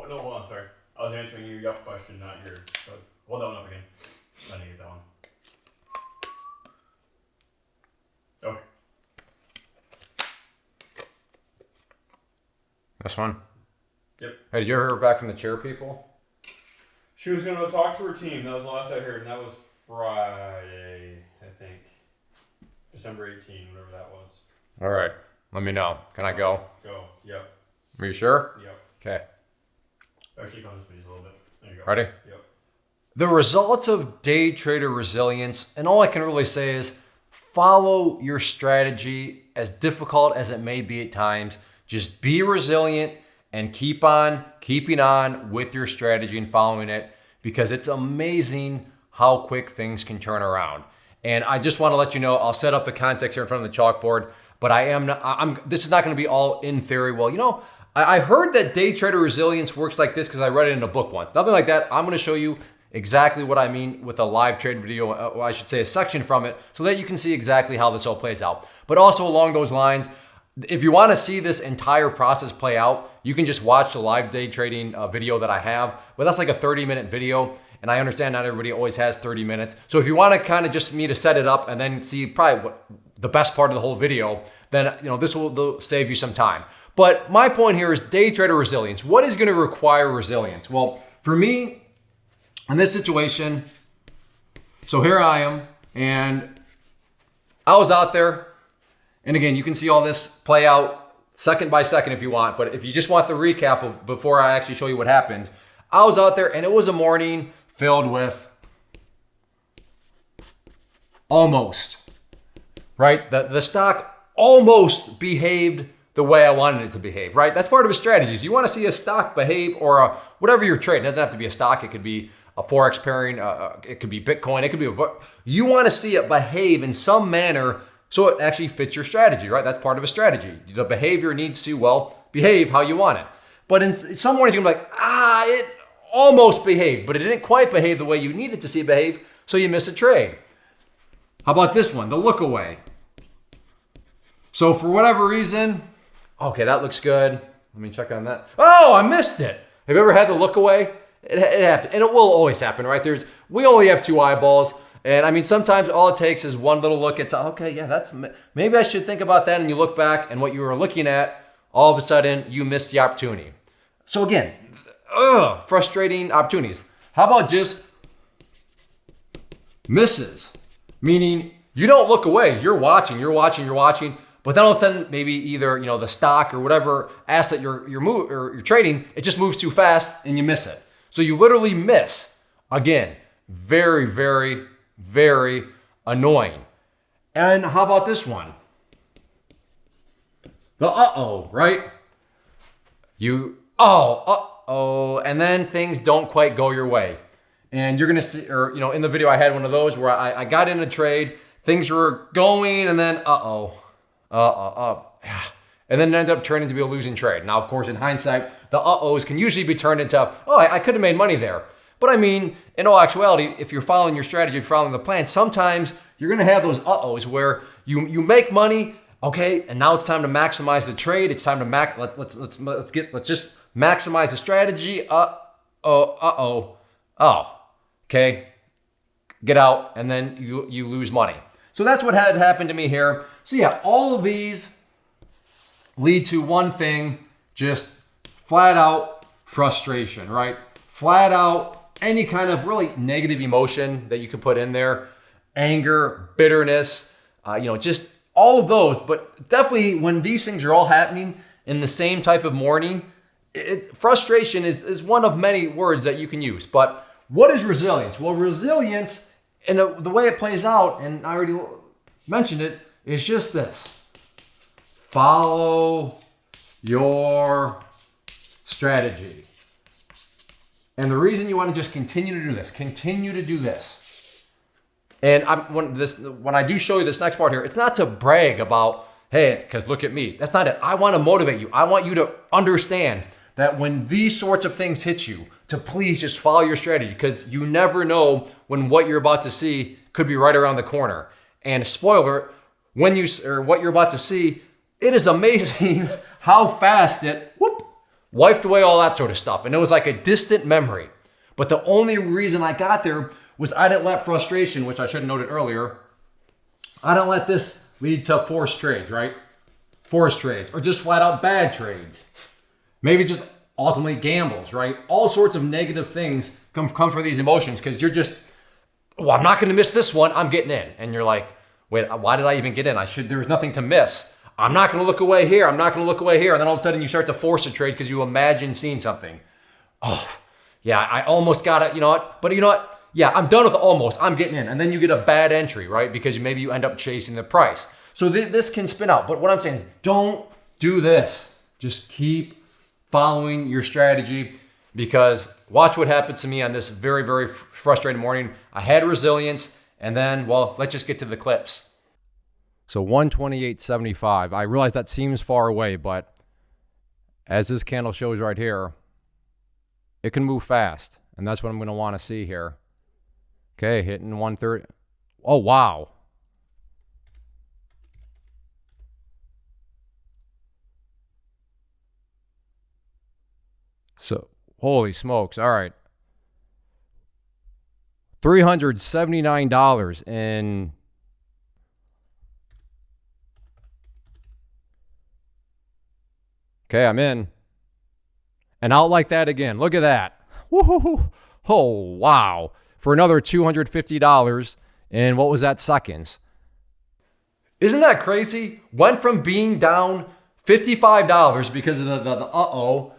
no, hold on, sorry. I was answering your yup question, not your. So hold that one up again. I need to get that one. Okay. This one? Yep. Hey, did you ever hear back from the chair people? She was going to talk to her team. That was the last I heard, and that was Friday, I think. December 18, whatever that was. All right. Let me know. Can I go? Go. Yep. Are you sure? Yep. Okay. Actually, come this piece a little bit. There you go. Ready? Yep. The results of day trader resilience, and all I can really say is follow your strategy, as difficult as it may be at times. Just be resilient and keep on keeping on with your strategy and following it, because it's amazing how quick things can turn around. And I just want to let you know, I'll set up the context here in front of the chalkboard, but this is not going to be all in theory. Well, you know, I heard that day trader resilience works like this because I read it in a book once. Nothing like that. I'm going to show you exactly what I mean with a live trade video, or I should say a section from it, so that you can see exactly how this all plays out. But also along those lines, if you want to see this entire process play out, you can just watch the live day trading video that I have. But that's like a 30-minute video. And I understand not everybody always has 30 minutes. So if you want to kind of just me to set it up and then see probably what the best part of the whole video, then this will save you some time. But my point here is day trader resilience. What is going to require resilience? Well, for me, in this situation, so here I am, and I was out there, and again, you can see all this play out second by second if you want, but if you just want the recap of before I actually show you what happens, I was out there and it was a morning filled with almost, right? The stock almost behaved the way I wanted it to behave, right? That's part of a strategy. You want to see a stock behave, or whatever you're trading. It doesn't have to be a stock. It could be a Forex pairing. It could be Bitcoin. It could be, you want to see it behave in some manner so it actually fits your strategy, right? That's part of a strategy. The behavior needs to, behave how you want it. But in some mornings, you're going to be like, it almost behaved, but it didn't quite behave the way you needed to see it behave, so you miss a trade. How about this one, the look away? So for whatever reason, okay, that looks good. Let me check on that. Oh, I missed it. Have you ever had the look away? It happened, and it will always happen, right? We only have two eyeballs, and I mean, sometimes all it takes is one little look. It's okay, yeah, maybe I should think about that, and you look back, and what you were looking at, all of a sudden, you missed the opportunity. So again, frustrating opportunities. How about just misses? Meaning you don't look away. You're watching, but then all of a sudden, maybe either the stock or whatever asset you're trading, it just moves too fast and you miss it. So you literally miss. Again, very, very, very annoying. And how about this one? The right? And then things don't quite go your way. And you're gonna see, in the video I had one of those where I got in a trade, things were going, and then and then it ended up turning to be a losing trade. Now, of course, in hindsight, the uh-ohs can usually be turned into, I could have made money there. But I mean, in all actuality, if you're following your strategy, if you're following the plan, sometimes you're gonna have those uh-ohs where you make money, okay, and now it's time to maximize the trade. It's time to let's just maximize the strategy. Okay, get out, and then you lose money. So that's what had happened to me here. So yeah, all of these lead to one thing, just flat out frustration, right? Flat out any kind of really negative emotion that you can put in there, anger, bitterness, just all of those. But definitely when these things are all happening in the same type of morning, frustration is one of many words that you can use. But what is resilience? Well, resilience, and the way it plays out, and I already mentioned it, is just this. Follow your strategy. And the reason you want to just continue to do this. And when I do show you this next part here, it's not to brag about, hey, because look at me. That's not it. I want to motivate you. I want you to understand that when these sorts of things hit you, to please just follow your strategy, because you never know when what you're about to see could be right around the corner. And spoiler, what you're about to see, it is amazing how fast it wiped away all that sort of stuff. And it was like a distant memory. But the only reason I got there was I didn't let frustration, which I should have noted earlier, I don't let this lead to forced trades, right? Forced trades, or just flat out bad trades. Maybe just ultimately gambles, right? All sorts of negative things come from these emotions because you're just, well, I'm not going to miss this one. I'm getting in. And you're like, wait, why did I even get in? There's nothing to miss. I'm not going to look away here. I'm not going to look away here. And then all of a sudden you start to force a trade because you imagine seeing something. Oh, yeah, I almost got it. You know what? But you know what? Yeah, I'm done with almost. I'm getting in. And then you get a bad entry, right? Because maybe you end up chasing the price. So this can spin out. But what I'm saying is don't do this. Just keep following your strategy, because watch what happens to me on this very, very frustrating morning. I had resilience, and then, well, let's just get to the clips. So 128.75. I realize that seems far away, but as this candle shows right here, it can move fast, and that's what I'm going to want to see here. Okay, hitting 130. Oh, wow. So, holy smokes. All right. $379 in. Okay, I'm in. And out like that again. Look at that. Woohoo. Oh, wow. For another $250 in, what was that, seconds? Isn't that crazy? Went from being down $55 because of the uh-oh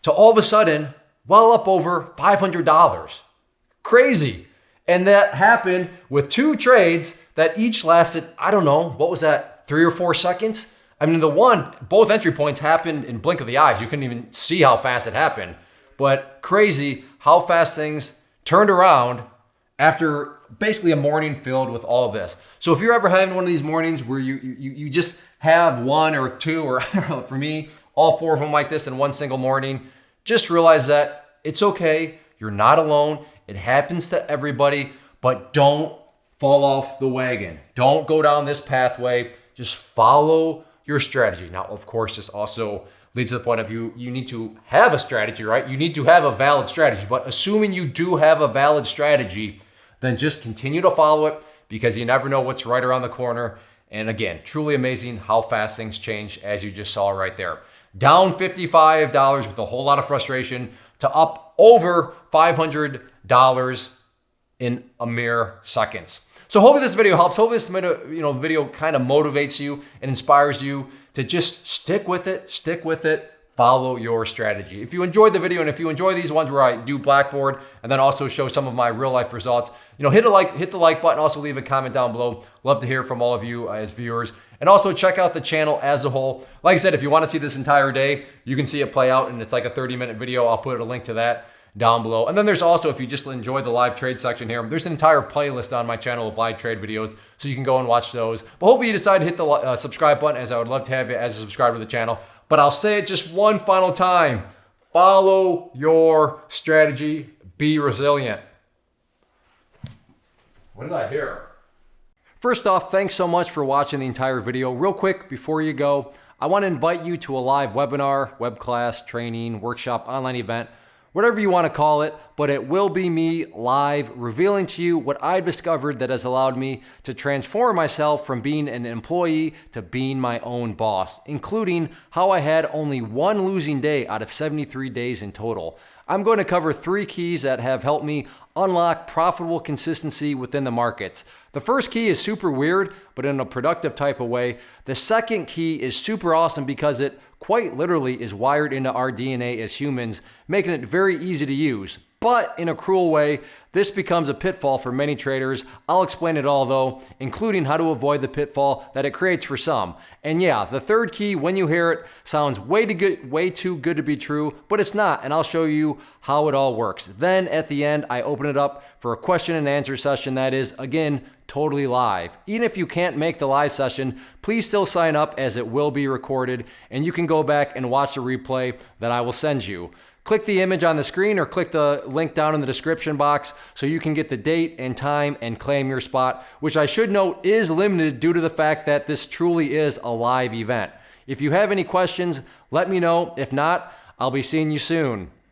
to all of a sudden, well up over $500. Crazy. And that happened with two trades that each lasted, I don't know, what was that, 3 or 4 seconds? I mean, both entry points happened in blink of the eyes. You couldn't even see how fast it happened. But crazy how fast things turned around after basically a morning filled with all of this. So if you're ever having one of these mornings where you just have one or two, or for me, all 4 of them like this in one single morning, just realize that it's okay. You're not alone. It happens to everybody, but don't fall off the wagon. Don't go down this pathway. Just follow your strategy. Now, of course, this also leads to the point of you need to have a strategy, right? You need to have a valid strategy, but assuming you do have a valid strategy, then just continue to follow it, because you never know what's right around the corner. And again, truly amazing how fast things change, as you just saw right there. Down $55 with a whole lot of frustration to up over $500 in a mere seconds. So hopefully this video helps. Hopefully this video kind of motivates you and inspires you to just stick with it, follow your strategy. If you enjoyed the video, and if you enjoy these ones where I do Blackboard and then also show some of my real life results, hit the like button, also leave a comment down below. Love to hear from all of you as viewers. And also check out the channel as a whole. Like I said, if you want to see this entire day, you can see it play out, and it's like a 30-minute video. I'll put a link to that down below. And then there's also, if you just enjoyed the live trade section here, there's an entire playlist on my channel of live trade videos, so you can go and watch those. But hopefully you decide to hit the subscribe button, as I would love to have you as a subscriber to the channel. But I'll say it just one final time. Follow your strategy. Be resilient. What did I hear? First off, thanks so much for watching the entire video. Real quick, before you go, I want to invite you to a live webinar, web class, training, workshop, online event, whatever you want to call it, but it will be me live revealing to you what I've discovered that has allowed me to transform myself from being an employee to being my own boss, including how I had only one losing day out of 73 days in total. I'm going to cover 3 keys that have helped me unlock profitable consistency within the markets. The first key is super weird, but in a productive type of way. The second key is super awesome because it quite literally is wired into our DNA as humans, making it very easy to use. But in a cruel way, this becomes a pitfall for many traders. I'll explain it all though, including how to avoid the pitfall that it creates for some. And yeah, the third key, when you hear it, sounds way too good to be true, but it's not, and I'll show you how it all works. Then at the end, I open it up for a question and answer session that is, again, totally live. Even if you can't make the live session, please still sign up, as it will be recorded, and you can go back and watch the replay that I will send you. Click the image on the screen or click the link down in the description box so you can get the date and time and claim your spot, which I should note is limited due to the fact that this truly is a live event. If you have any questions, let me know. If not, I'll be seeing you soon.